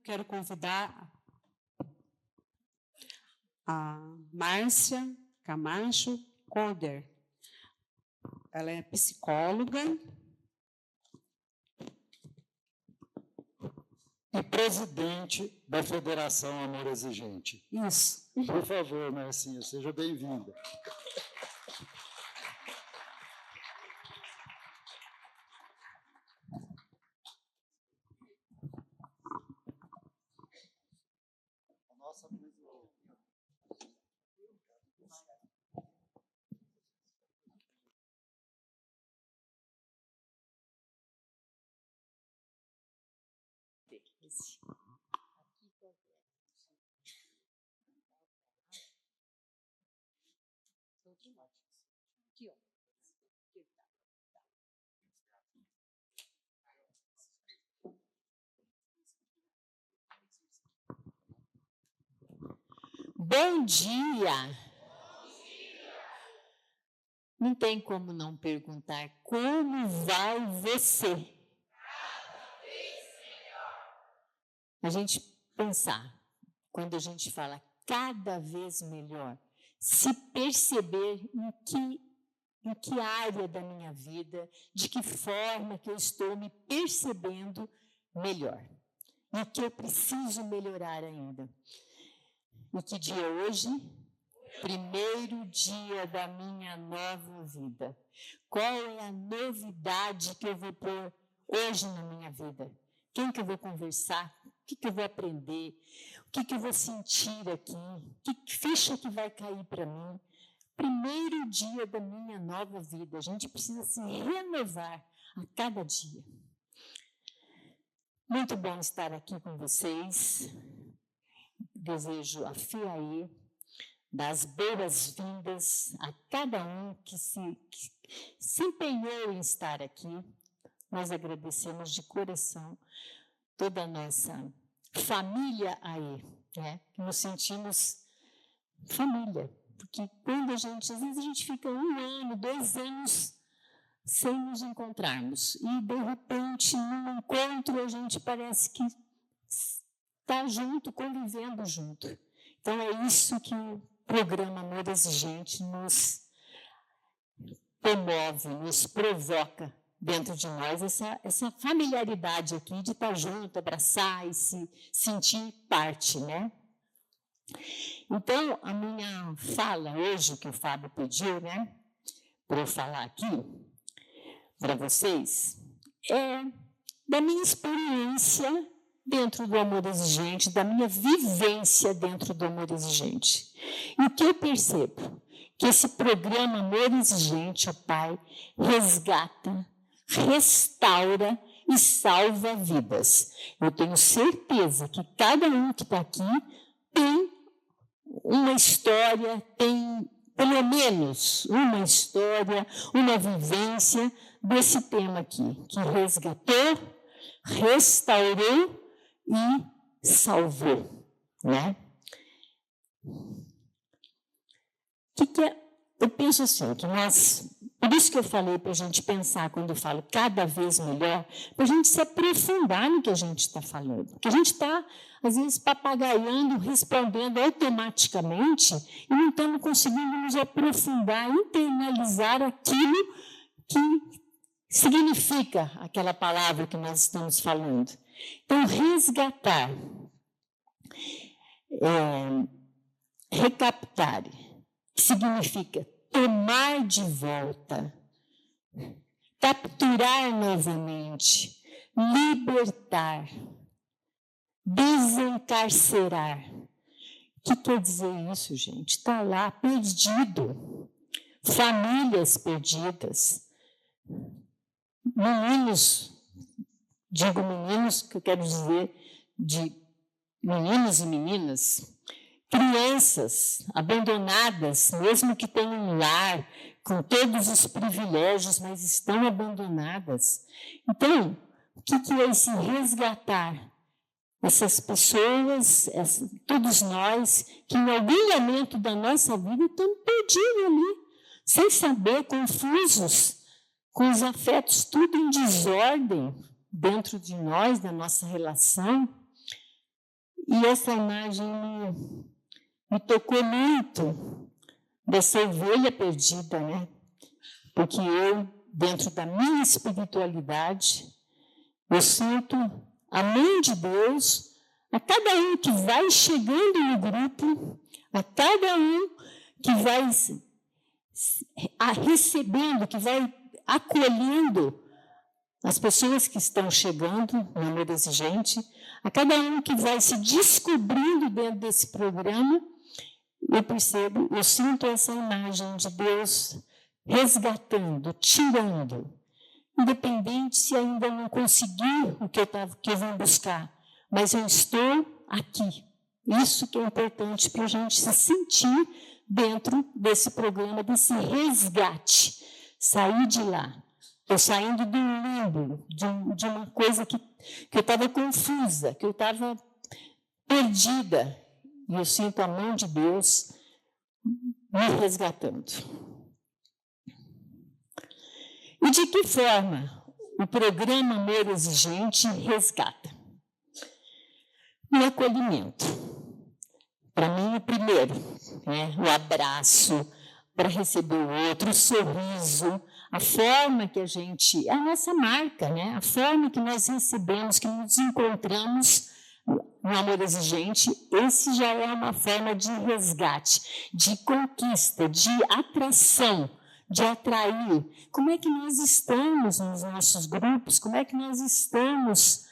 quero convidar a Márcia Camacho Coder. Ela é psicóloga e presidente da Federação Amor Exigente. Isso. Por favor, Marcinha, seja bem-vinda. Bom dia! Não tem como não perguntar como vai você. A gente pensar, quando a gente fala cada vez melhor, se perceber em que área da minha vida, de que forma que eu estou me percebendo melhor, e que eu preciso melhorar ainda. E que dia é hoje? Primeiro dia da minha nova vida. Qual é a novidade que eu vou pôr hoje na minha vida? Quem que eu vou conversar? O que eu vou aprender? O que eu vou sentir aqui? Que ficha que vai cair para mim? Primeiro dia da minha nova vida. A gente precisa se renovar a cada dia. Muito bom estar aqui com vocês. Desejo a FIAE das boas-vindas a cada um que se empenhou em estar aqui. Nós agradecemos de coração toda a nossa família aí, né? Nos sentimos família, porque quando às vezes a gente fica 1 ano, 2 anos sem nos encontrarmos, e de repente, num encontro, a gente parece que está junto, convivendo junto. Então, é isso que o programa Amor Exigente nos promove, nos provoca dentro de nós, essa familiaridade aqui de estar junto, abraçar e se sentir parte, né? Então, a minha fala hoje, que o Fábio pediu, né, para eu falar aqui para vocês, é da minha experiência dentro do Amor Exigente, da minha vivência dentro do Amor Exigente. E o que eu percebo? Que esse programa Amor Exigente, o Pai, resgata, restaura e salva vidas. Eu tenho certeza que cada um que está aqui tem uma história, tem pelo menos uma história, uma vivência desse tema aqui, que resgatou, restaurou e salvou, né? Eu penso assim, que nós, por isso que eu falei para a gente pensar, quando eu falo cada vez melhor, para a gente se aprofundar no que a gente está falando, porque a gente está, às vezes, papagaiando, respondendo automaticamente, e não estamos conseguindo nos aprofundar, internalizar aquilo que significa aquela palavra que nós estamos falando. Então, resgatar, recaptar, significa tomar de volta, capturar novamente, libertar, desencarcerar. O que quer dizer isso, gente? Está lá, perdido. Famílias perdidas. Meninos, digo meninos, que eu quero dizer de meninos e meninas, crianças abandonadas, mesmo que tenham um lar, com todos os privilégios, mas estão abandonadas. Então, o que é esse resgatar? Essas pessoas, todos nós, que em algum momento da nossa vida estão perdidos ali, sem saber, confusos, com os afetos tudo em desordem dentro de nós, da nossa relação. E essa imagem me tocou muito, dessa ovelha perdida, né? Porque eu, dentro da minha espiritualidade, eu sinto a mão de Deus a cada um que vai chegando no grupo, a cada um que vai recebendo, que vai acolhendo as pessoas que estão chegando no Amor Exigente, a cada um que vai se descobrindo dentro desse programa, eu sinto essa imagem de Deus resgatando, tirando, independente se ainda não consegui o que eu vim buscar, mas eu estou aqui. Isso que é importante para a gente se sentir dentro desse programa, desse resgate, sair de lá. Estou saindo do limbo, de uma coisa que eu estava confusa, que eu estava perdida, e eu sinto a mão de Deus me resgatando. E de que forma o programa Amor Exigente resgata? No acolhimento. Para mim, o primeiro, né? O abraço para receber o outro, o sorriso, a forma que a gente, a nossa marca, né? A forma que nós recebemos, que nos encontramos no Amor Exigente, esse já é uma forma de resgate, de conquista, de atração, de atrair. Como é que nós estamos nos nossos grupos? Como é que nós estamos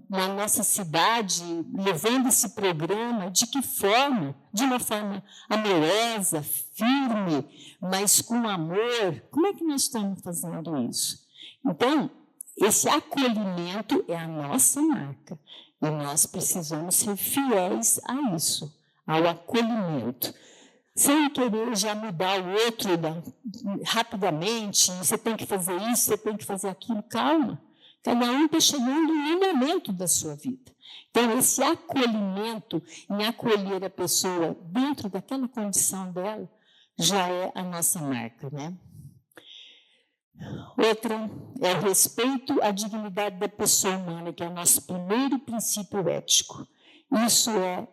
na nossa cidade, levando esse programa? De que forma? De uma forma amorosa, firme, mas com amor. Como é que nós estamos fazendo isso? Então, esse acolhimento é a nossa marca. E nós precisamos ser fiéis a isso, ao acolhimento. Sem querer já mudar o outro rapidamente, você tem que fazer isso, você tem que fazer aquilo. Calma. Cada um está chegando em um momento da sua vida. Então, esse acolhimento, em acolher a pessoa dentro daquela condição dela, já é a nossa marca, né? Outra é o respeito à dignidade da pessoa humana, que é o nosso primeiro princípio ético. Isso é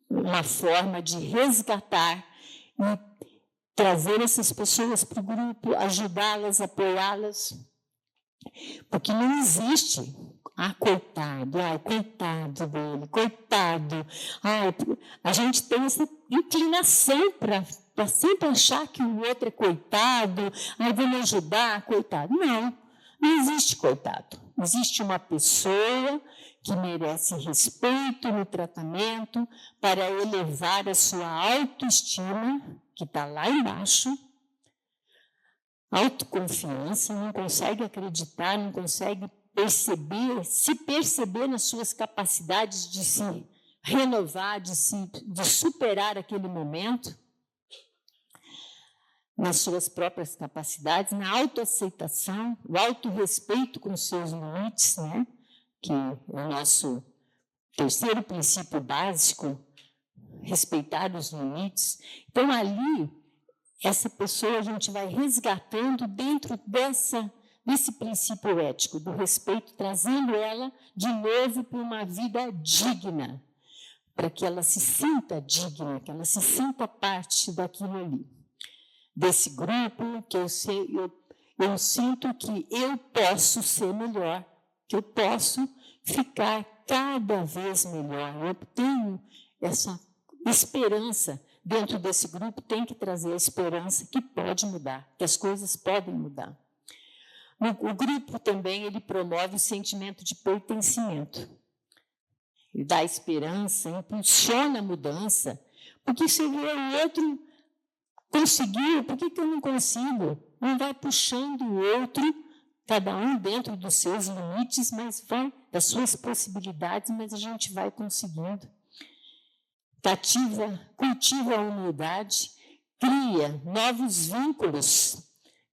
uma forma de resgatar e trazer essas pessoas para o grupo, ajudá-las, apoiá-las. Porque não existe, coitado dele, coitado. A gente tem essa inclinação para sempre achar que o outro é coitado, vamos ajudar, coitado. Não existe coitado. Existe uma pessoa que merece respeito no tratamento para elevar a sua autoestima, que está lá embaixo. Autoconfiança, não consegue acreditar, não consegue se perceber nas suas capacidades de se renovar, de superar aquele momento, nas suas próprias capacidades, na autoaceitação, o autorrespeito com os seus limites, né? Que é o nosso terceiro princípio básico, respeitar os limites. Então, ali, essa pessoa a gente vai resgatando dentro desse princípio ético, do respeito, trazendo ela de novo para uma vida digna, para que ela se sinta digna, que ela se sinta parte daquilo ali. Desse grupo, que eu sinto que eu posso ser melhor, que eu posso ficar cada vez melhor. Eu tenho essa esperança. Dentro desse grupo tem que trazer a esperança que pode mudar, que as coisas podem mudar. O grupo também ele promove o sentimento de pertencimento. Ele dá esperança, impulsiona a mudança, porque se vê o outro conseguiu, por que eu não consigo? Um vai puxando o outro, cada um dentro dos seus limites, mas vai das suas possibilidades, mas a gente vai conseguindo. Cultiva a humildade, cria novos vínculos.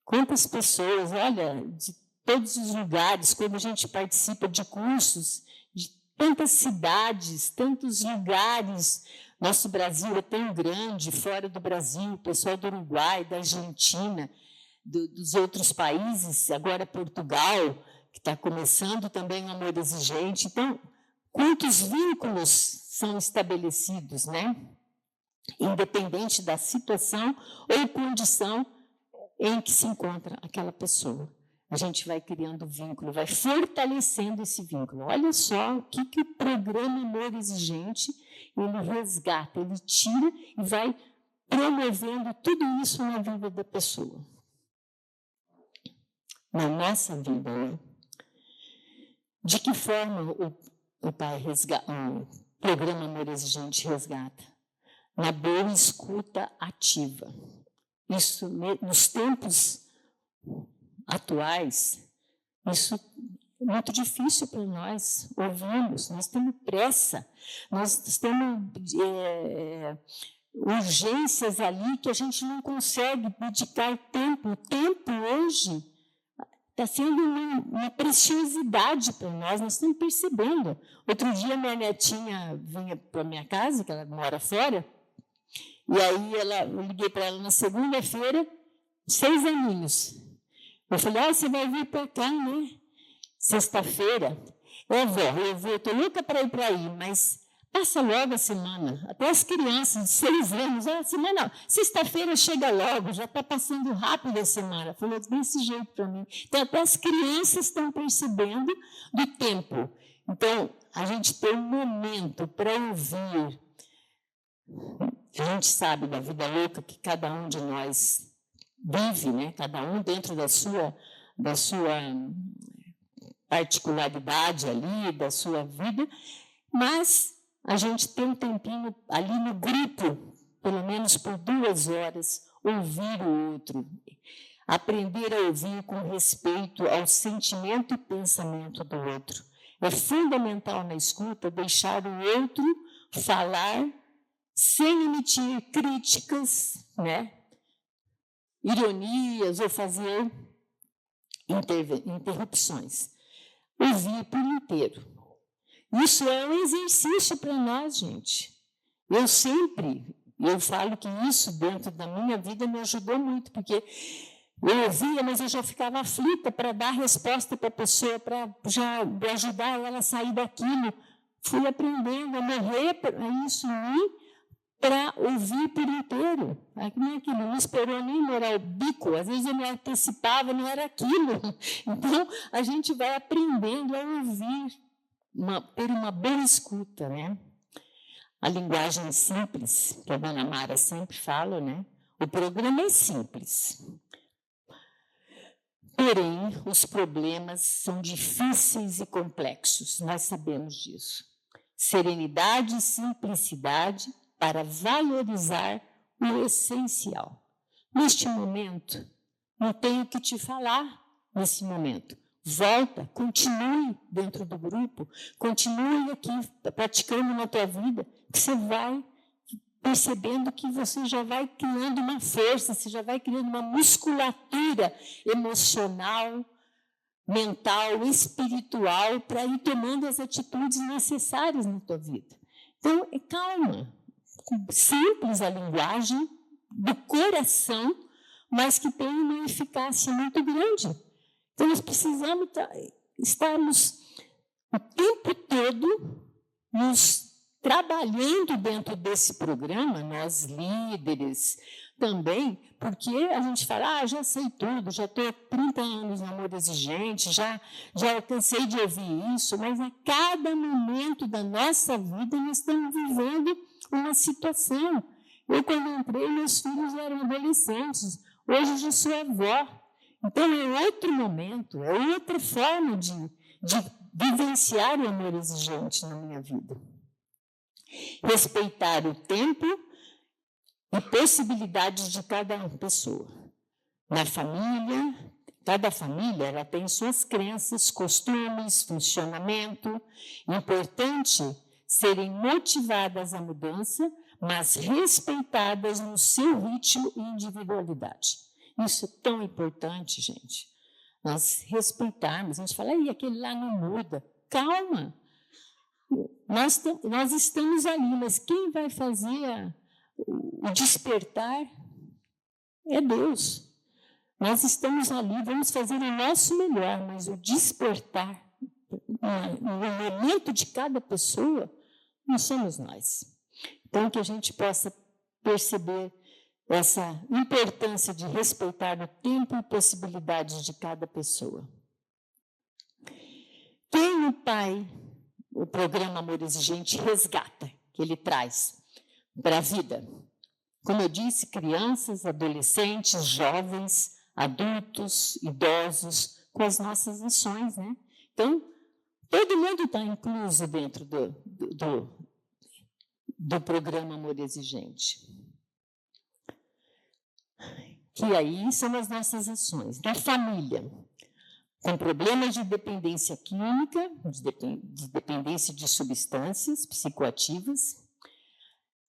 Quantas pessoas, olha, de todos os lugares, quando a gente participa de cursos, de tantas cidades, tantos lugares. Nosso Brasil é tão grande, fora do Brasil, o pessoal do Uruguai, da Argentina, dos outros países, agora Portugal, que está começando também o Amor Exigente. Então, quantos vínculos são estabelecidos, né? Independente da situação ou condição em que se encontra aquela pessoa. A gente vai criando vínculo, vai fortalecendo esse vínculo. Olha só o que o programa Amor Exigente, ele resgata, ele tira e vai promovendo tudo isso na vida da pessoa. Na nossa vida, né? De que forma o programa Amor Exigente resgata? Na boa escuta ativa. Isso, nos tempos atuais, isso é muito difícil para nós ouvirmos, nós temos pressa, nós temos urgências ali que a gente não consegue dedicar tempo. O tempo hoje está sendo uma preciosidade para nós estamos percebendo. Outro dia, minha netinha vinha para a minha casa, que ela mora fora, e aí eu liguei para ela na segunda-feira, 6 aninhos. Eu falei, você vai vir para cá, né? Sexta-feira. Eu vou, estou louca para ir para aí, mas passa logo a semana. Até as crianças de 6 anos, sexta-feira chega logo, já está passando rápido a semana. Falou desse jeito para mim. Então, até as crianças estão percebendo do tempo. Então, a gente tem um momento para ouvir. A gente sabe da vida louca que cada um de nós vive, né? Cada um dentro da sua particularidade ali, da sua vida, mas a gente tem um tempinho ali no grupo, pelo menos por 2 horas, ouvir o outro, aprender a ouvir com respeito ao sentimento e pensamento do outro. É fundamental na escuta deixar o outro falar sem emitir críticas, né? Ironias ou fazer interrupções. Ouvir por inteiro. Isso é um exercício para nós, gente. Eu falo que isso dentro da minha vida me ajudou muito, porque eu ouvia, mas eu já ficava aflita para dar resposta para a pessoa, para já ajudar ela a sair daquilo. Fui aprendendo a morrer isso em mim, para ouvir por inteiro. Não é aquilo, não esperou nem morar o bico, às vezes eu me antecipava, não era aquilo. Então, a gente vai aprendendo a ouvir, ter uma boa escuta, né? A linguagem simples, que a dona Mara sempre fala, né? O programa é simples. Porém, os problemas são difíceis e complexos, nós sabemos disso. Serenidade e simplicidade para valorizar o essencial. Neste momento, não tenho o que te falar nesse momento. Volta, continue dentro do grupo, continue aqui praticando na tua vida, que você vai percebendo que você já vai criando uma força, você já vai criando uma musculatura emocional, mental, espiritual, para ir tomando as atitudes necessárias na tua vida. Então, calma. Simples a linguagem do coração, mas que tem uma eficácia muito grande. Então, nós precisamos estarmos o tempo todo nos trabalhando dentro desse programa, nós líderes também, porque a gente fala, já sei tudo, já estou há 30 anos no Amor Exigente, já cansei de ouvir isso, mas a cada momento da nossa vida nós estamos vivendo uma situação. Eu, quando entrei, meus filhos eram adolescentes, hoje eu já sou avó. Então, é outro momento, é outra forma de vivenciar o amor exigente na minha vida. Respeitar o tempo e possibilidades de cada pessoa. Na família, cada família ela tem suas crenças, costumes, funcionamento. Importante serem motivadas à mudança, mas respeitadas no seu ritmo e individualidade. Isso é tão importante, gente. Nós respeitarmos, a gente fala, aquele lá não muda. Calma, nós estamos ali, mas quem vai fazer o despertar é Deus. Nós estamos ali, vamos fazer o nosso melhor, mas o despertar momento de cada pessoa, não somos nós. Então, que a gente possa perceber essa importância de respeitar o tempo e possibilidades de cada pessoa. Quem o pai, o programa Amor Exigente, resgata, que ele traz para a vida? Como eu disse, crianças, adolescentes, jovens, adultos, idosos, com as nossas ações, né? Então, todo mundo está incluso dentro do programa Amor Exigente. Que aí são as nossas ações. Da família, com problemas de dependência química, de dependência de substâncias psicoativas.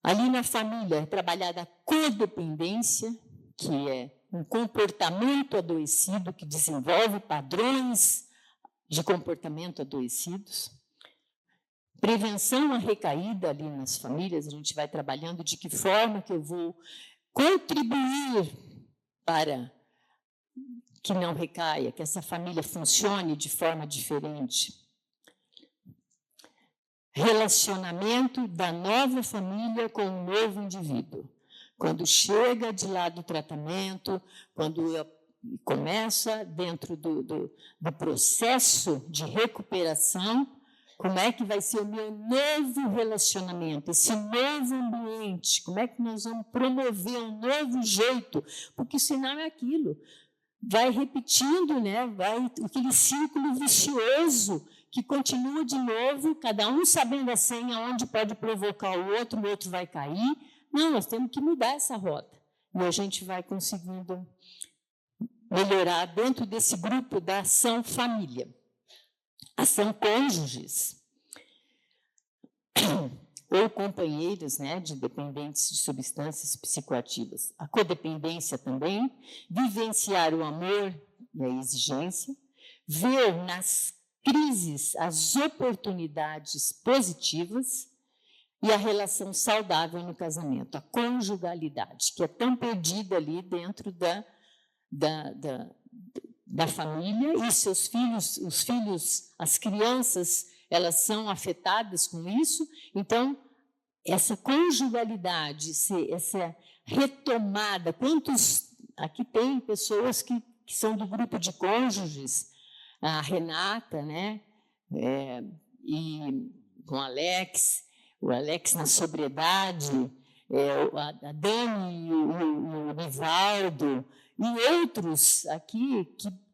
Ali na família é trabalhada a codependência, que é um comportamento adoecido que desenvolve padrões de comportamento adoecidos. Prevenção à recaída ali nas famílias, a gente vai trabalhando de que forma que eu vou contribuir para que não recaia, que essa família funcione de forma diferente. Relacionamento da nova família com o novo indivíduo. Quando chega de lá do tratamento, quando começa dentro do processo de recuperação, como é que vai ser o meu novo relacionamento, esse novo ambiente, como é que nós vamos promover um novo jeito, porque senão é aquilo, vai repetindo, né? Vai aquele círculo vicioso que continua de novo, cada um sabendo a senha onde pode provocar o outro vai cair. Não, nós temos que mudar essa rota. E a gente vai conseguindo melhorar dentro desse grupo da ação família. Ação cônjuges, ou companheiros, né, de dependentes de substâncias psicoativas. A codependência também, vivenciar o amor e a exigência, ver nas crises as oportunidades positivas e a relação saudável no casamento, a conjugalidade, que é tão perdida ali dentro da família, e seus filhos, os filhos, as crianças, elas são afetadas com isso. Então, essa conjugalidade, essa retomada, aqui tem pessoas que são do grupo de cônjuges, a Renata, né, e com o Alex na sobriedade, a Dani, o Nivaldo, e outros aqui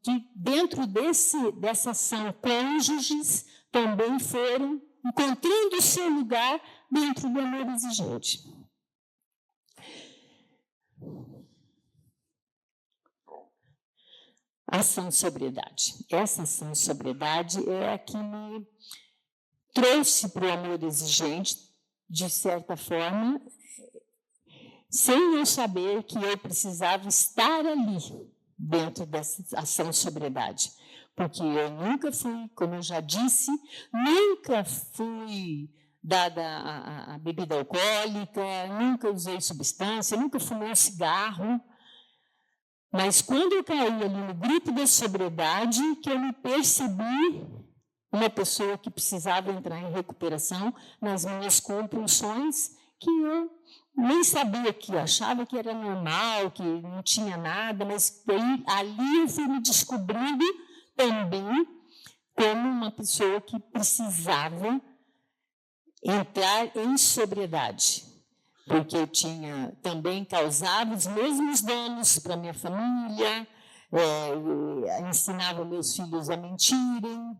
que dentro dessa ação cônjuges também foram encontrando o seu lugar dentro do amor exigente. Ação sobriedade. Essa ação sobriedade é a que me trouxe para o amor exigente, de certa forma, sem eu saber que eu precisava estar ali, dentro dessa ação sobriedade. Porque eu nunca fui, como eu já disse, nunca fui dada a bebida alcoólica, nunca usei substância, nunca fumei um cigarro. Mas quando eu caí ali no grupo da sobriedade, que eu me percebi uma pessoa que precisava entrar em recuperação nas minhas compulsões, que eu nem sabia, que eu achava que era normal, que não tinha nada, mas ali eu fui me descobrindo também como uma pessoa que precisava entrar em sobriedade, porque eu também causava os mesmos danos para minha família, ensinava meus filhos a mentirem,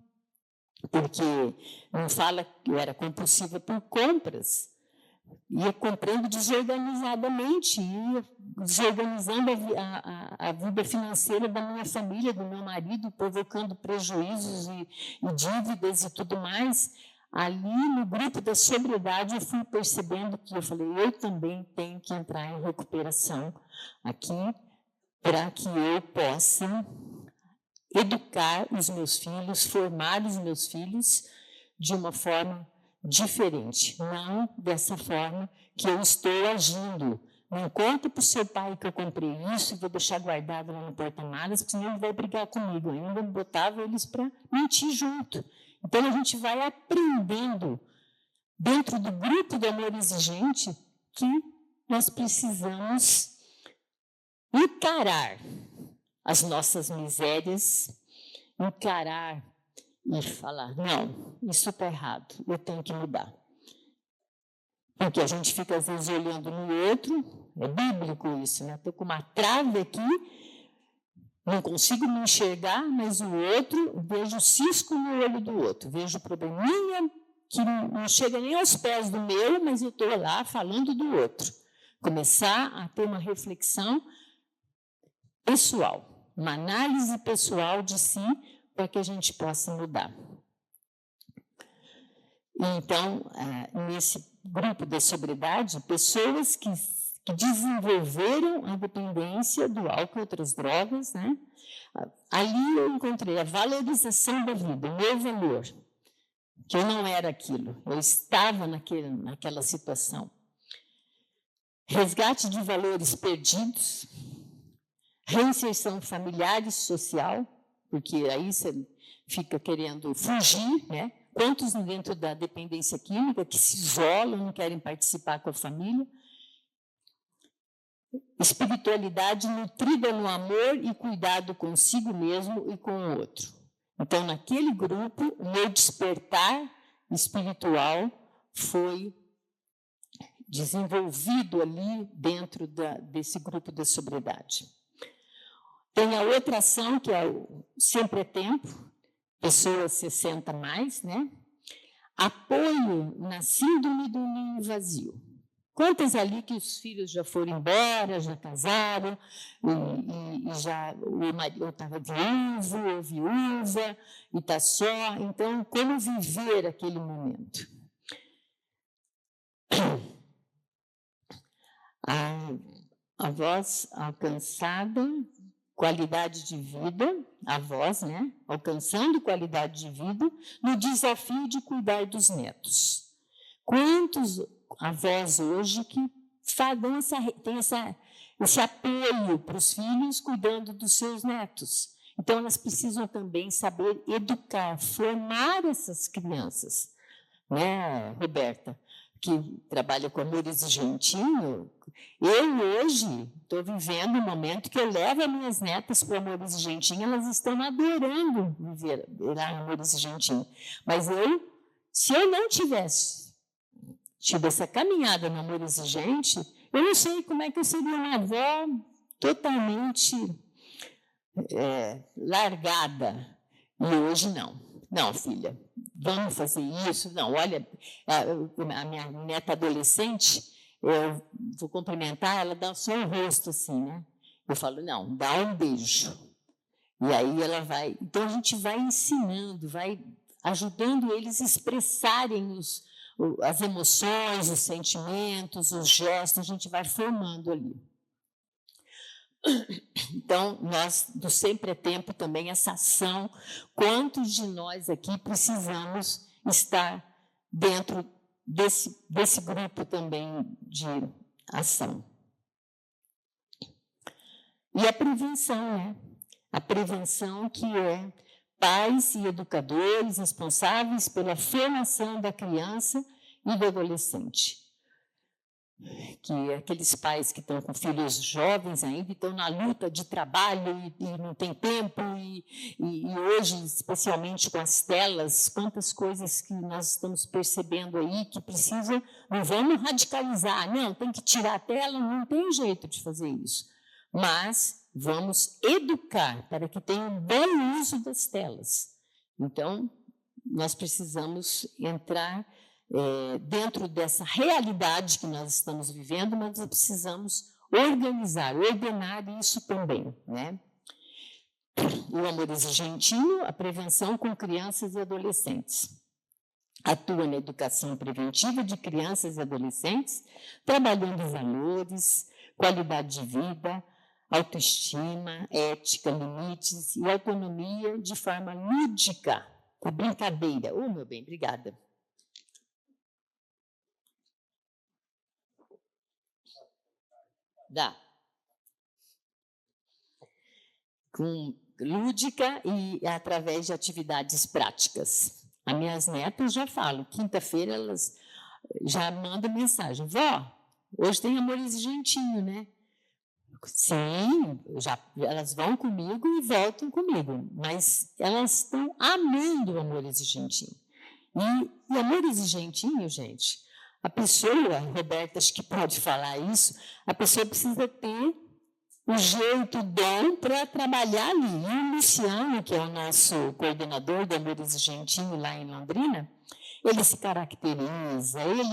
porque não fala que eu era compulsiva por compras, ia comprando desorganizadamente, ia desorganizando a vida financeira da minha família, do meu marido, provocando prejuízos e dívidas e tudo mais. Ali, no grupo da sobriedade, eu fui percebendo que eu falei, eu também tenho que entrar em recuperação aqui, para que eu possa educar os meus filhos, formar os meus filhos de uma forma diferente, não dessa forma que eu estou agindo. Não conta para o seu pai que eu comprei isso e vou deixar guardado lá no porta-malas, porque senão ele vai brigar comigo. Eu ainda botava eles para mentir junto. Então, a gente vai aprendendo, dentro do grupo do amor exigente, que nós precisamos encarar as nossas misérias, encarar e falar, não, isso está errado, eu tenho que mudar. Porque a gente fica, às vezes, olhando no outro, é bíblico isso, né? Estou com uma trave aqui, não consigo me enxergar, mas o outro, vejo cisco no olho do outro, vejo probleminha que não chega nem aos pés do meu, mas eu estou lá falando do outro. Começar a ter uma reflexão pessoal, uma análise pessoal de si, para que a gente possa mudar. Então, nesse grupo da sobriedade, pessoas que desenvolveram a dependência do álcool e outras drogas, né? Ali eu encontrei a valorização da vida, o meu valor, que eu não era aquilo, eu estava naquela situação. Resgate de valores perdidos, reinserção familiar e social, porque aí você fica querendo fugir, né? Quantos dentro da dependência química que se isolam, não querem participar com a família. Espiritualidade nutrida no amor e cuidado consigo mesmo e com o outro. Então, naquele grupo, o meu despertar espiritual foi desenvolvido ali dentro desse grupo da sobriedade. Tem a outra ação, que é o Sempre é Tempo, pessoas 60 mais, né? Apoio na síndrome do ninho vazio. Quantas ali que os filhos já foram embora, já casaram, e já o marido estava viúvo ou viúva, e está só. Então, como viver aquele momento? A voz alcançada, qualidade de vida, a voz, né? Alcançando qualidade de vida no desafio de cuidar dos netos. Quantos avós hoje que têm esse apoio para os filhos cuidando dos seus netos? Então, elas precisam também saber educar, formar essas crianças, né, Roberta, que trabalha com amor exigentinho. Eu, hoje, estou vivendo um momento que eu levo as minhas netas para o amor exigentinho, elas estão adorando viver lá no amor exigentinho. Mas se eu não tivesse tido essa caminhada no amor exigente, eu não sei como é que eu seria uma avó totalmente largada. E hoje não. Não, filha, vamos fazer isso. Não, olha, a minha neta adolescente, eu vou cumprimentar, ela dá só o rosto assim, né? Eu falo, não, dá um beijo. E aí ela vai. Então a gente vai ensinando, vai ajudando eles a expressarem as emoções, os sentimentos, os gestos, a gente vai formando ali. Então, nós, do Sempre é Tempo, também essa ação, quantos de nós aqui precisamos estar dentro desse grupo também de ação? E a prevenção, né? A prevenção que é pais e educadores responsáveis pela formação da criança e do adolescente. Que aqueles pais que estão com filhos jovens ainda estão na luta de trabalho e não tem tempo, e hoje, especialmente com as telas, quantas coisas que nós estamos percebendo aí que precisam, não vamos radicalizar, não, tem que tirar a tela, não tem jeito de fazer isso, mas vamos educar para que tenham um bom uso das telas. Então, nós precisamos entrar dentro dessa realidade que nós estamos vivendo, mas nós precisamos organizar, ordenar isso também, né? O amor exigentinho, a prevenção com crianças e adolescentes. Atua na educação preventiva de crianças e adolescentes, trabalhando valores, qualidade de vida, autoestima, ética, limites e autonomia de forma lúdica, com brincadeira. Meu bem, obrigada. Dá. Com lúdica e através de atividades práticas. As minhas netas já falam, quinta-feira elas já mandam mensagem, vó, hoje tem amor exigentinho, né? Sim, elas vão comigo e voltam comigo, mas elas estão amando o amor exigentinho. E amor exigentinho, gente, a pessoa, Roberta, acho que pode falar isso, a pessoa precisa ter o jeito, o dom para trabalhar ali. E o Luciano, que é o nosso coordenador do amor exigentinho lá em Londrina, ele se caracteriza, ele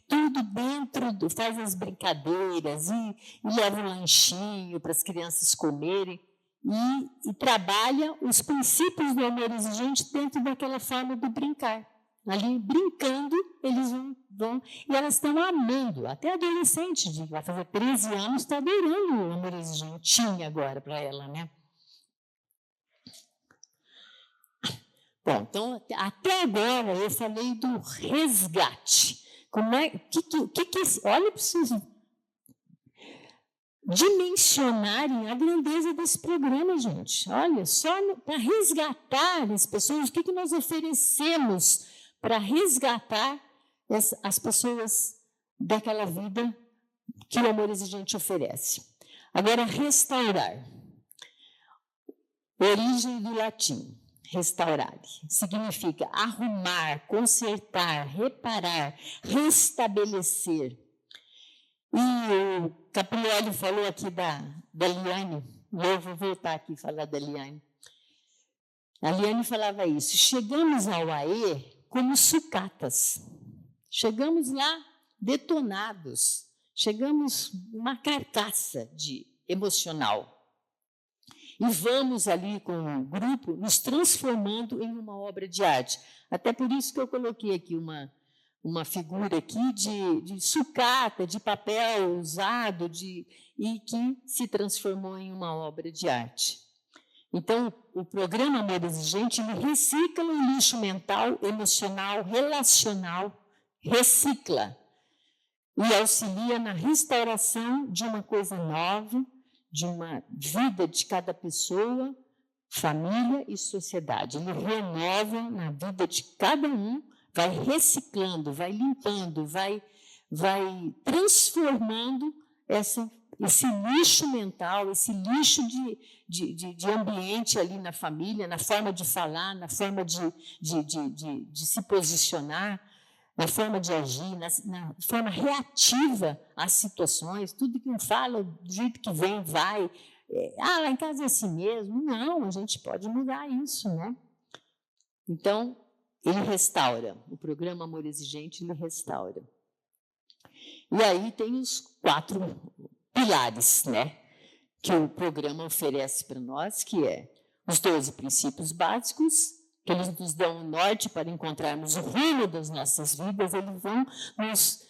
tudo dentro, faz as brincadeiras e leva um lanchinho para as crianças comerem e trabalha os princípios do amor exigente dentro daquela forma de brincar. Ali, brincando, eles vão e elas estão amando. Até a adolescente, vai fazer 13 anos, está adorando o amor exigentinho agora para ela, né? Bom, então, até agora eu falei do resgate. Como é, olha, preciso dimensionarem a grandeza desse programa, gente. Olha, só para resgatar as pessoas, o que nós oferecemos para resgatar as pessoas daquela vida que o amor exigente oferece. Agora, restaurar. Origem do latim. Restaurare significa arrumar, consertar, reparar, restabelecer. E o Caprioli falou aqui da Liane, eu vou voltar aqui e falar da Liane. A Liane falava isso, chegamos ao AE como sucatas, chegamos lá detonados, chegamos uma carcaça emocional. E vamos ali com o grupo nos transformando em uma obra de arte. Até por isso que eu coloquei aqui uma figura aqui de sucata, de papel usado, e que se transformou em uma obra de arte. Então, o programa Amor Exigente ele recicla o lixo mental, emocional, relacional, recicla e auxilia na restauração de uma coisa nova, de uma vida de cada pessoa, família e sociedade. Ele renova na vida de cada um, vai reciclando, vai limpando, vai transformando esse lixo mental, esse lixo de ambiente ali na família, na forma de falar, na forma de se posicionar, na forma de agir, na forma reativa às situações, tudo que um fala, do jeito que vem, vai. Lá em casa é assim mesmo. Não, a gente pode mudar isso, né? Então, ele restaura. O programa Amor Exigente, ele restaura. E aí tem os 4 pilares, né? Que o programa oferece para nós, que é os 12 princípios básicos, que eles nos dão um norte para encontrarmos o rumo das nossas vidas, eles vão nos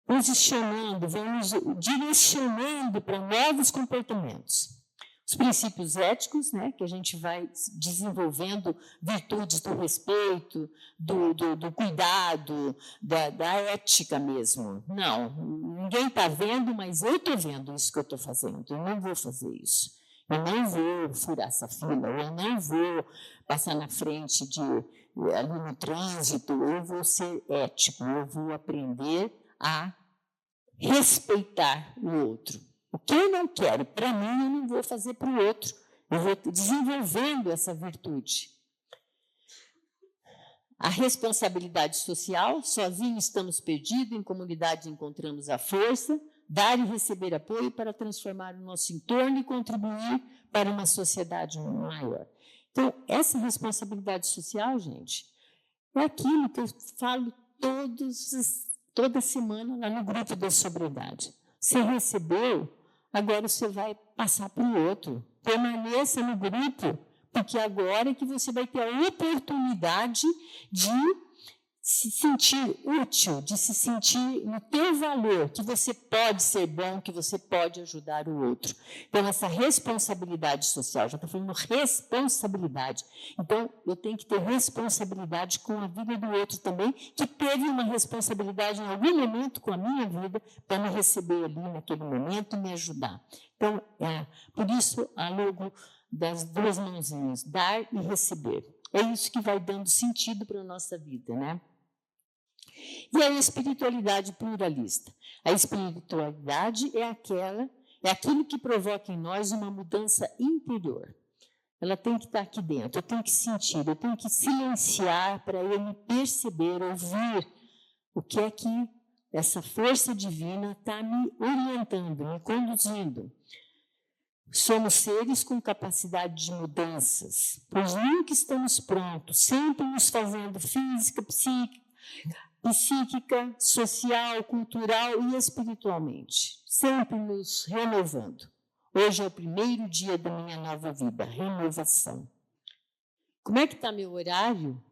posicionando, vão nos direcionando para novos comportamentos. Os princípios éticos, né, que a gente vai desenvolvendo virtudes do respeito, do cuidado, da ética mesmo. Não, ninguém está vendo, mas eu estou vendo isso que eu estou fazendo, eu não vou fazer isso. Eu não vou furar essa fila, eu não vou passar na frente ali no trânsito, eu vou ser ético, eu vou aprender a respeitar o outro. O que eu não quero para mim, eu não vou fazer para o outro. Eu vou desenvolvendo essa virtude. A responsabilidade social, sozinho estamos perdidos, em comunidade encontramos a força, dar e receber apoio para transformar o nosso entorno e contribuir para uma sociedade maior. Então, essa responsabilidade social, gente, é aquilo que eu falo toda semana lá no grupo da sobriedade. Você recebeu, agora você vai passar para o outro. Permaneça no grupo, porque agora é que você vai ter a oportunidade de se sentir útil, de se sentir no teu valor, que você pode ser bom, que você pode ajudar o outro. Então, essa responsabilidade social, já estou falando responsabilidade. Então, eu tenho que ter responsabilidade com a vida do outro também, que teve uma responsabilidade em algum momento com a minha vida, para me receber ali naquele momento e me ajudar. Então, por isso, a logo das 2 mãozinhas, dar e receber. É isso que vai dando sentido para a nossa vida, né? E a espiritualidade pluralista. A espiritualidade é aquilo que provoca em nós uma mudança interior. Ela tem que estar aqui dentro, eu tenho que sentir, eu tenho que silenciar para eu me perceber, ouvir o que é que essa força divina está me orientando, me conduzindo. Somos seres com capacidade de mudanças, pois nunca estamos prontos, sempre nos fazendo física, psíquica, social, cultural e espiritualmente, sempre nos renovando. Hoje é o primeiro dia da minha nova vida, renovação. Como é que está meu horário?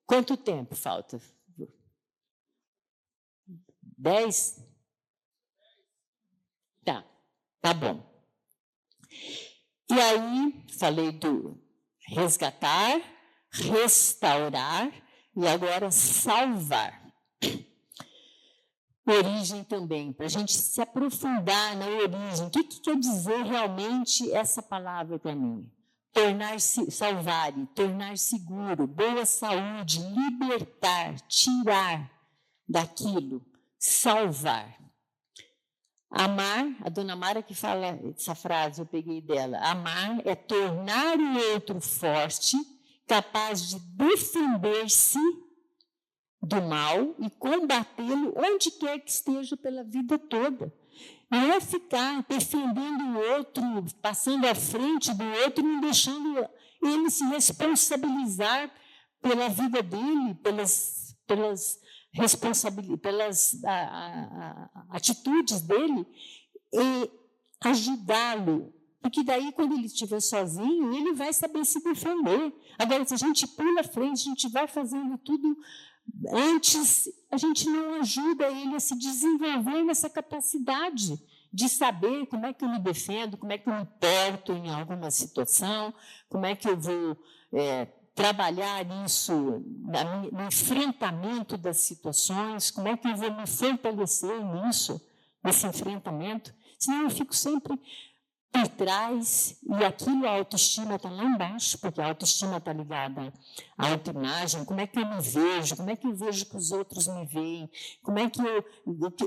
Quanto tempo falta? 10? Tá bom. E aí, falei do resgatar, restaurar e agora salvar. Origem também, para a gente se aprofundar na origem. O que quer dizer realmente essa palavra para mim? Tornar-se, salvar, tornar seguro, boa saúde, libertar, tirar daquilo, salvar. Amar, a dona Mara que fala essa frase, eu peguei dela. Amar é tornar o outro forte, capaz de defender-se do mal e combatê-lo onde quer que esteja pela vida toda. Não é ficar defendendo o outro, passando à frente do outro e não deixando ele se responsabilizar pela vida dele, pelas atitudes dele, e ajudá-lo. Porque daí, quando ele estiver sozinho, ele vai saber se defender. Agora, se a gente pula à frente, a gente vai fazendo tudo antes, a gente não ajuda ele a se desenvolver nessa capacidade de saber como é que eu me defendo, como é que eu me porto em alguma situação, como é que eu vou trabalhar isso no enfrentamento das situações, como é que eu vou me fortalecer nisso, nesse enfrentamento, senão eu fico sempre por trás, e aquilo, a autoestima está lá embaixo, porque a autoestima está ligada à autoimagem, como é que eu me vejo, como é que eu vejo que os outros me veem, como é que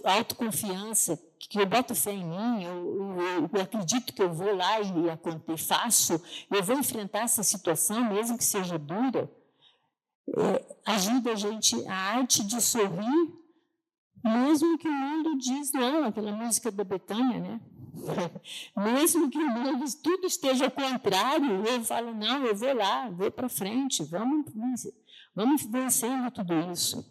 a autoconfiança, que eu boto fé em mim, eu acredito que eu vou lá e faço, eu vou enfrentar essa situação, mesmo que seja dura, ajuda a gente, a arte de sorrir, mesmo que o mundo diz não, aquela música da Bethânia, né? Mesmo que o mundo tudo esteja ao contrário, eu falo, não, eu vou lá, vou para frente, vamos vencendo tudo isso.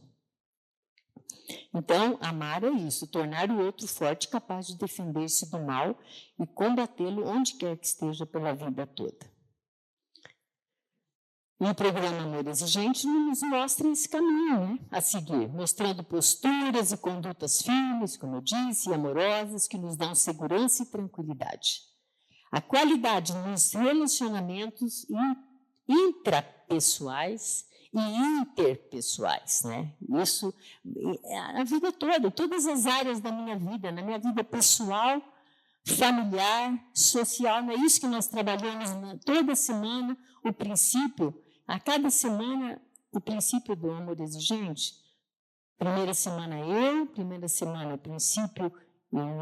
Então, amar é isso, tornar o outro forte, capaz de defender-se do mal e combatê-lo onde quer que esteja pela vida toda. E o programa Amor Exigente nos mostra esse caminho, né, a seguir, mostrando posturas e condutas firmes, como eu disse, e amorosas, que nos dão segurança e tranquilidade. A qualidade nos relacionamentos intrapessoais e interpessoais, né? Isso a vida toda, todas as áreas da minha vida, na minha vida pessoal, familiar, social, não é isso que nós trabalhamos toda semana, o princípio. A cada semana, o princípio do amor exigente. Primeira semana primeira semana o princípio e o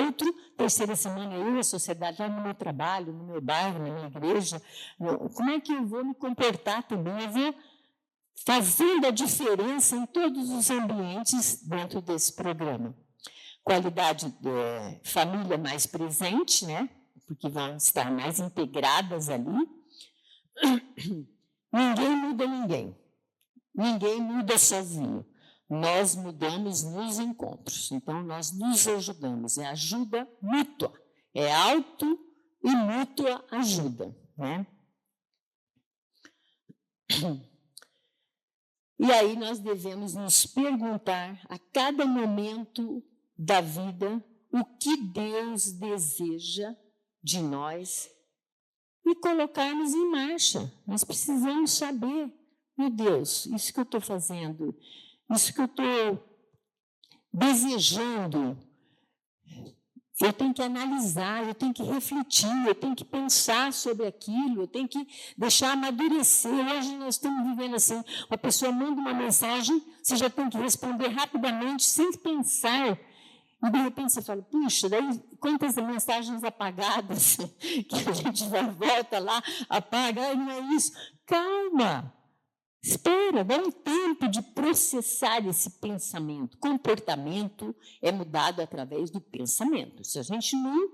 outro, terceira semana eu, a sociedade, lá no meu trabalho, no meu bairro, na minha igreja. Como é que eu vou me comportar também? Eu vou fazendo a diferença em todos os ambientes dentro desse programa. Qualidade de família mais presente, né? Porque vão estar mais integradas ali. Ninguém muda ninguém. Ninguém muda sozinho. Nós mudamos nos encontros. Então, nós nos ajudamos. É ajuda mútua. É auto e mútua ajuda, né? E aí nós devemos nos perguntar a cada momento da vida o que Deus deseja de nós e colocarmos em marcha. Nós precisamos saber, meu Deus, isso que eu estou fazendo, isso que eu estou desejando, eu tenho que analisar, eu tenho que refletir, eu tenho que pensar sobre aquilo, eu tenho que deixar amadurecer. Hoje nós estamos vivendo assim, uma pessoa manda uma mensagem, você já tem que responder rapidamente, sem pensar. E, de repente, você fala, puxa, daí quantas mensagens apagadas que a gente vai, volta lá, apaga, não é isso. Calma, espera, dá um tempo de processar esse pensamento. Comportamento é mudado através do pensamento. Se a gente não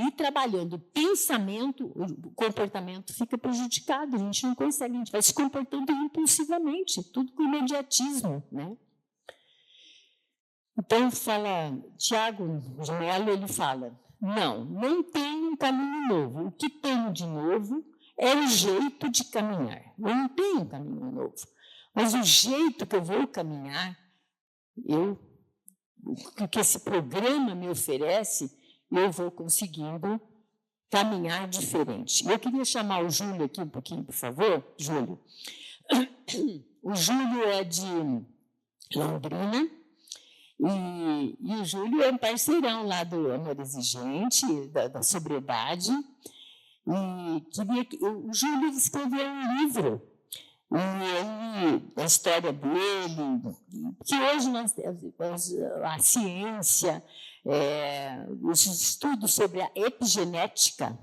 ir trabalhando o pensamento, o comportamento fica prejudicado, a gente não consegue, a gente vai se comportando impulsivamente, tudo com imediatismo, né? Então, Tiago de Mello, ele fala, não tenho um caminho novo. O que tenho de novo é o jeito de caminhar. Eu não tenho um caminho novo. Mas o jeito que eu vou caminhar, o que esse programa me oferece, eu vou conseguindo caminhar diferente. Eu queria chamar o Júlio aqui um pouquinho, por favor. Júlio. O Júlio é de Londrina. E o Júlio é um parceirão lá do Amor Exigente, da sobriedade. E o Júlio escreveu um livro, a história dele, que hoje a ciência, os estudos sobre a epigenética,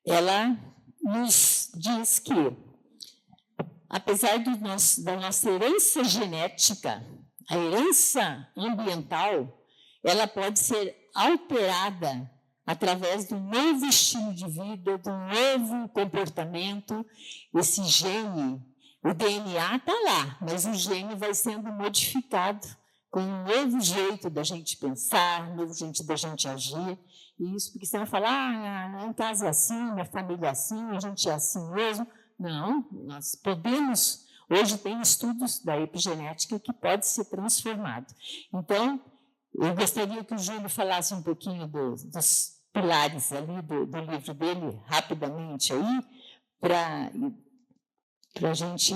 ela nos diz que, apesar da nossa herança genética, a herança ambiental, ela pode ser alterada através de um novo estilo de vida, de um novo comportamento. Esse gene, o DNA está lá, mas o gene vai sendo modificado com um novo jeito da gente pensar, um novo jeito da gente agir. E isso porque você vai falar, em casa é assim, minha família é assim, a gente é assim mesmo. Não, nós podemos. Hoje tem estudos da epigenética que pode ser transformado. Então, eu gostaria que o Júlio falasse um pouquinho dos pilares ali do livro dele, rapidamente aí, para a gente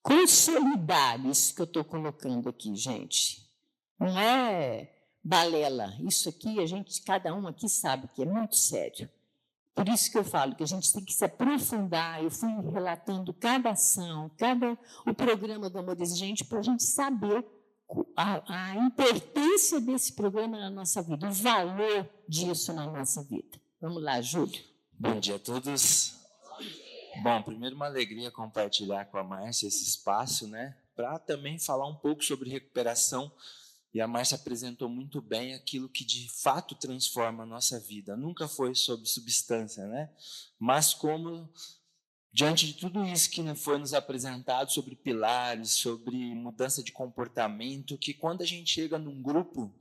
consolidar isso que eu estou colocando aqui, gente. Não é balela. Isso aqui, cada um aqui sabe que é muito sério. Por isso que eu falo que a gente tem que se aprofundar. Eu fui relatando cada ação, o programa do Amor Exigente, para a gente saber a importância desse programa na nossa vida, o valor disso na nossa vida. Vamos lá, Júlio. Bom dia a todos. Bom, primeiro uma alegria compartilhar com a Márcia esse espaço, né, para também falar um pouco sobre recuperação. E a Márcia apresentou muito bem aquilo que de fato transforma a nossa vida. Nunca foi sobre substância, né? Mas como, diante de tudo isso que foi nos apresentado sobre pilares, sobre mudança de comportamento, que quando a gente chega num grupo,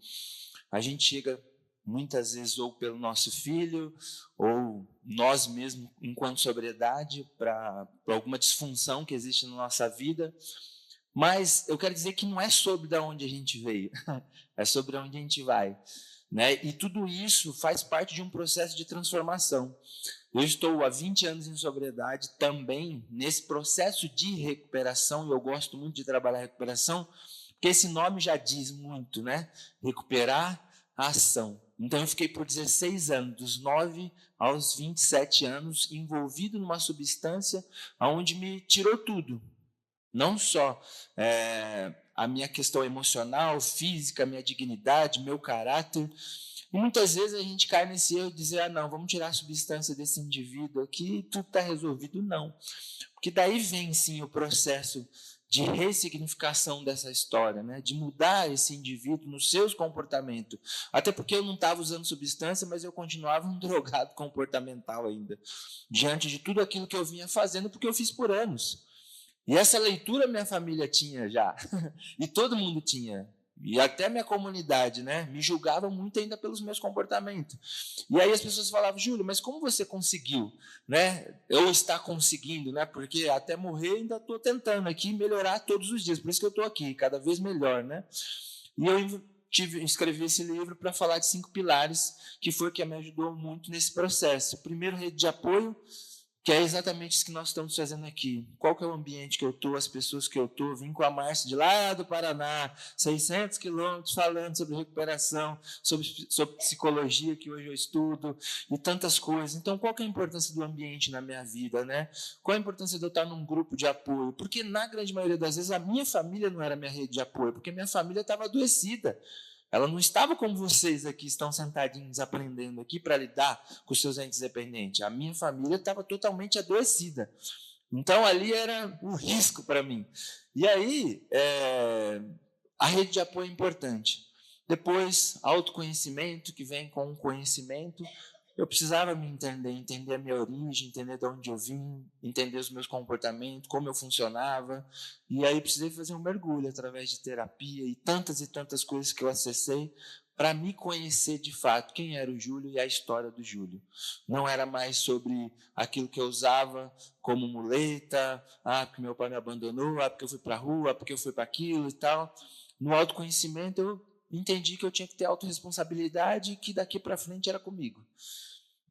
a gente chega muitas vezes ou pelo nosso filho, ou nós mesmos, enquanto sobriedade, para alguma disfunção que existe na nossa vida. Mas eu quero dizer que não é sobre de onde a gente veio, é sobre onde a gente vai, né? E tudo isso faz parte de um processo de transformação. Eu estou há 20 anos em sobriedade também nesse processo de recuperação, e eu gosto muito de trabalhar a recuperação, porque esse nome já diz muito, né? Recuperar a ação. Então eu fiquei por 16 anos, dos 9 aos 27 anos, envolvido numa substância onde me tirou tudo. Não só a minha questão emocional, física, minha dignidade, meu caráter. E muitas vezes a gente cai nesse erro de dizer, não, vamos tirar a substância desse indivíduo aqui e tudo está resolvido. Não. Porque daí vem, sim, o processo de ressignificação dessa história, né? De mudar esse indivíduo nos seus comportamentos. Até porque eu não estava usando substância, mas eu continuava um drogado comportamental ainda. Diante de tudo aquilo que eu vinha fazendo, porque eu fiz por anos. E essa leitura minha família tinha já, e todo mundo tinha, e até minha comunidade, né, me julgava muito ainda pelos meus comportamentos. E aí as pessoas falavam, Júlio, mas como você conseguiu, né, ou está conseguindo, né, porque até morrer ainda estou tentando aqui melhorar todos os dias, por isso que eu estou aqui, cada vez melhor, né. E eu escrevi esse livro para falar de 5 pilares, que foi o que me ajudou muito nesse processo. Primeiro, rede de apoio. que é exatamente isso que nós estamos fazendo aqui. Qual que é o ambiente que eu estou, as pessoas que eu estou? Vim com a Márcia de lá do Paraná, 600 quilômetros, falando sobre recuperação, sobre psicologia, que hoje eu estudo, e tantas coisas. Então, qual que é a importância do ambiente na minha vida, né? Qual a importância de eu estar num grupo de apoio? Porque, na grande maioria das vezes, a minha família não era minha rede de apoio, porque minha família estava adoecida. Ela não estava como vocês aqui, estão sentadinhos aprendendo aqui para lidar com os seus entes dependentes. A minha família estava totalmente adoecida. Então, ali era um risco para mim. E aí, a rede de apoio é importante. Depois, autoconhecimento, que vem com o conhecimento. Eu precisava me entender a minha origem, entender de onde eu vim, entender os meus comportamentos, como eu funcionava. E aí precisei fazer um mergulho através de terapia e tantas coisas que eu acessei para me conhecer de fato quem era o Júlio e a história do Júlio. Não era mais sobre aquilo que eu usava como muleta, porque meu pai me abandonou, porque eu fui para a rua, porque eu fui para aquilo e tal. No autoconhecimento eu entendi que eu tinha que ter autorresponsabilidade e que daqui para frente era comigo.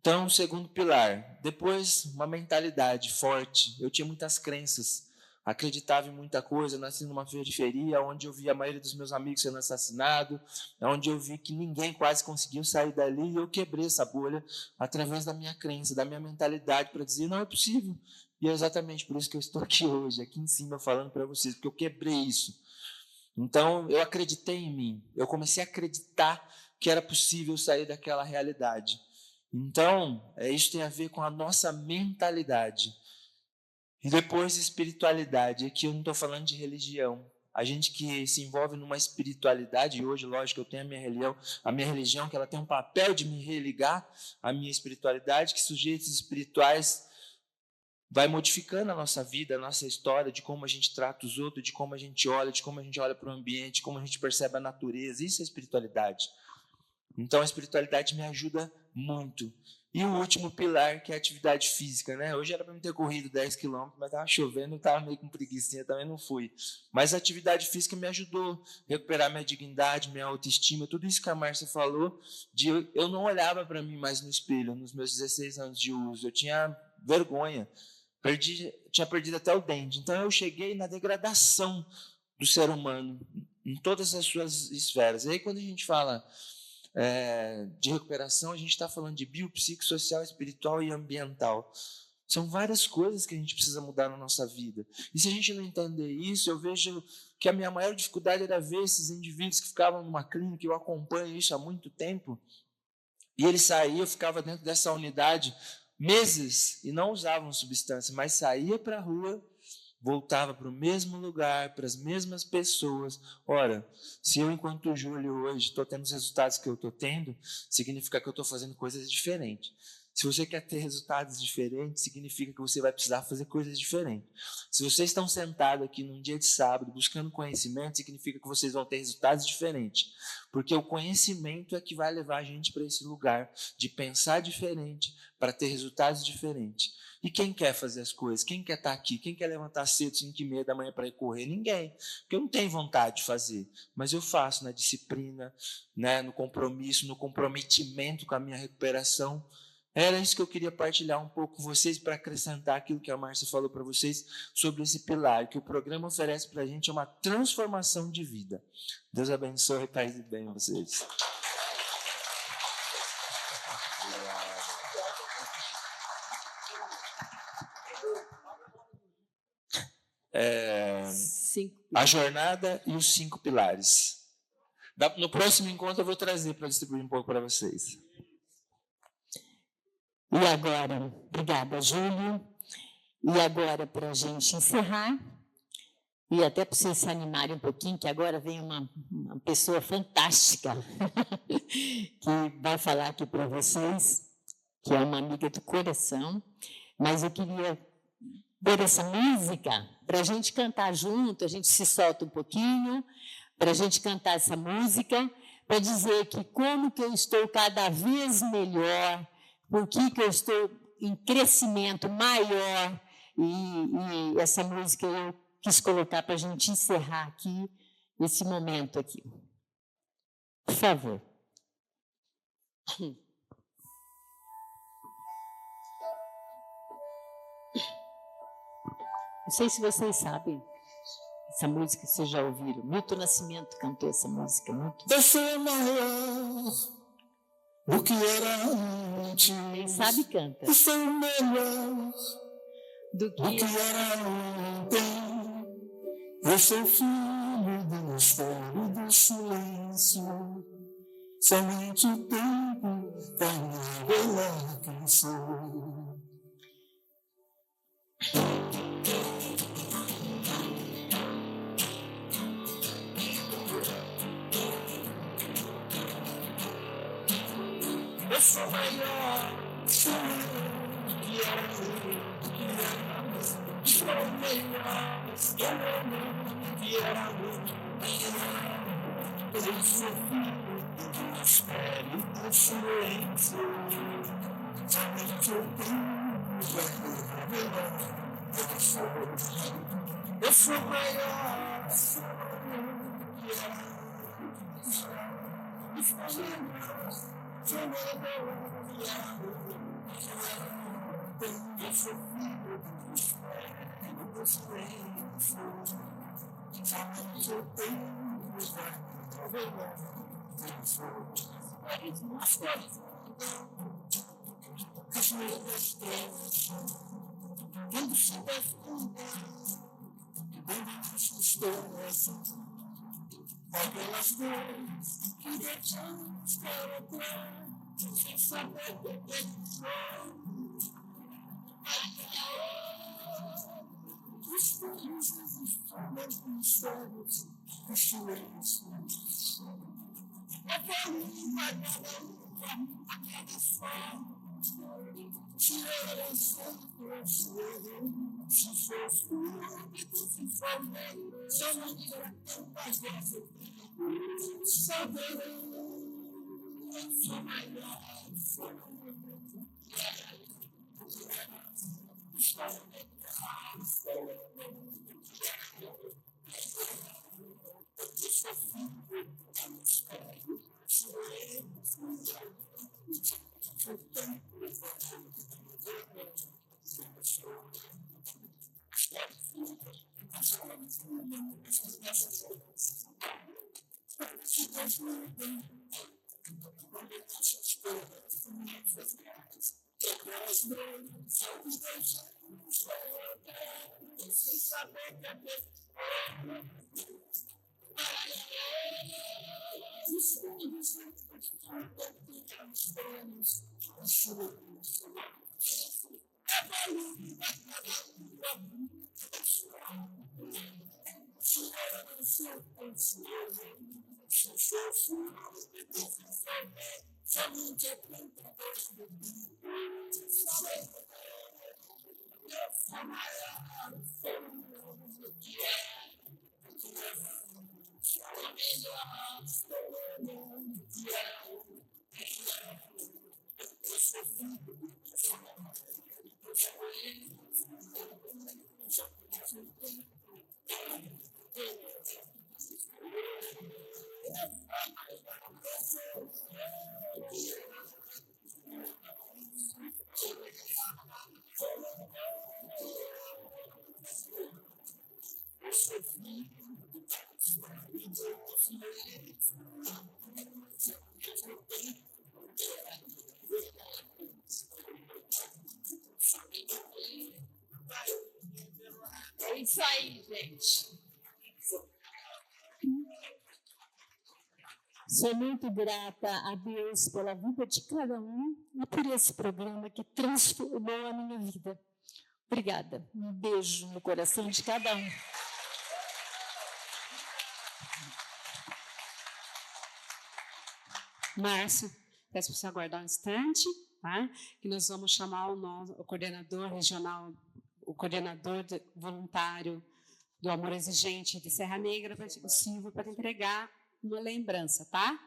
Então, segundo pilar. Depois, uma mentalidade forte. Eu tinha muitas crenças, acreditava em muita coisa. Eu nasci numa periferia, onde eu vi a maioria dos meus amigos sendo assassinados, onde eu vi que ninguém quase conseguiu sair dali, e eu quebrei essa bolha através da minha crença, da minha mentalidade, para dizer, não é possível. E é exatamente por isso que eu estou aqui hoje, aqui em cima, falando para vocês, porque eu quebrei isso. Então, eu acreditei em mim. Eu comecei a acreditar que era possível sair daquela realidade. Então, isso tem a ver com a nossa mentalidade. E depois, espiritualidade. Aqui eu não estou falando de religião. A gente que se envolve numa espiritualidade, e hoje, lógico, eu tenho a minha religião, que ela tem um papel de me religar à minha espiritualidade, que sujeitos espirituais vai modificando a nossa vida, a nossa história, de como a gente trata os outros, de como a gente olha para o ambiente, de como a gente percebe a natureza. Isso é espiritualidade. Então, a espiritualidade me ajuda muito. E o último pilar, que é a atividade física, né? Hoje era para me ter corrido 10 quilômetros, mas estava chovendo, estava meio com preguicinha, também não fui. Mas a atividade física me ajudou a recuperar minha dignidade, minha autoestima, tudo isso que a Márcia falou, eu não olhava para mim mais no espelho, nos meus 16 anos de uso, eu tinha vergonha, tinha perdido até o dente. Então, eu cheguei na degradação do ser humano, em todas as suas esferas. E aí, quando a gente fala de recuperação, a gente está falando de biopsicossocial, espiritual e ambiental. São várias coisas que a gente precisa mudar na nossa vida. E se a gente não entender isso, eu vejo que a minha maior dificuldade era ver esses indivíduos que ficavam numa clínica, eu acompanho isso há muito tempo, e eles saíam, eu ficava dentro dessa unidade meses e não usavam substância, mas saía para a rua, voltava para o mesmo lugar, para as mesmas pessoas. Ora, se eu, enquanto Júlio, hoje estou tendo os resultados que eu estou tendo, significa que eu estou fazendo coisas diferentes. Se você quer ter resultados diferentes, significa que você vai precisar fazer coisas diferentes. Se vocês estão sentados aqui num dia de sábado, buscando conhecimento, significa que vocês vão ter resultados diferentes. Porque o conhecimento é que vai levar a gente para esse lugar de pensar diferente, para ter resultados diferentes. E quem quer fazer as coisas? Quem quer estar aqui? Quem quer levantar cedo, 5h30 da manhã para ir correr? Ninguém. Porque eu não tenho vontade de fazer. Mas eu faço na disciplina, né, no compromisso, no comprometimento com a minha recuperação. Era isso que eu queria partilhar um pouco com vocês para acrescentar aquilo que a Márcia falou para vocês sobre esse pilar, que o programa oferece para a gente uma transformação de vida. Deus abençoe e paz e bem vocês. A jornada e os 5 pilares. No próximo encontro eu vou trazer para distribuir um pouco para vocês. E agora, obrigada, Júlio. E agora, para a gente encerrar, e até para vocês se animarem um pouquinho, que agora vem uma pessoa fantástica que vai falar aqui para vocês, que é uma amiga do coração, mas eu queria ver essa música para a gente cantar junto, a gente se solta um pouquinho, para a gente cantar essa música, para dizer que como que eu estou cada vez melhor, por que eu estou em crescimento maior, e essa música eu quis colocar para a gente encerrar aqui, esse momento aqui. Por favor. Não sei se vocês sabem essa música, vocês já ouviram. Milton Nascimento cantou essa música muito. Você é maior do que era antes. Quem sabe canta. Você é melhor Do do que era ontem. Eu sou filho do mistério e do silêncio. Somente o tempo vai me revelar quem sou. Eu sou maior, sou que era sou melhor, que era eu sou filho do mistério e do silêncio. Somente o tempo vai me revelar quem sou. Eu sou maior, sou que era aquelas dores que deixamos para trás, sem saber o que os filhos dos mistérios do silêncio. Aquela forma, se era sempre se fosse se for somente as vezes. Saberei, sou maior, sou É isso aí, gente. Sou muito grata a Deus pela vida de cada um e por esse programa que transformou a minha vida. Obrigada. Um beijo no coração de cada um. Márcio, peço para você aguardar um instante, tá? Que nós vamos chamar o coordenador regional, o coordenador voluntário do Amor Exigente de Serra Negra, o Silvio, para entregar uma lembrança, tá?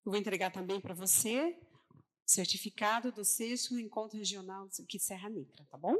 Eu vou entregar também para você, certificado do 6º Encontro Regional aqui de Serra Negra, tá bom?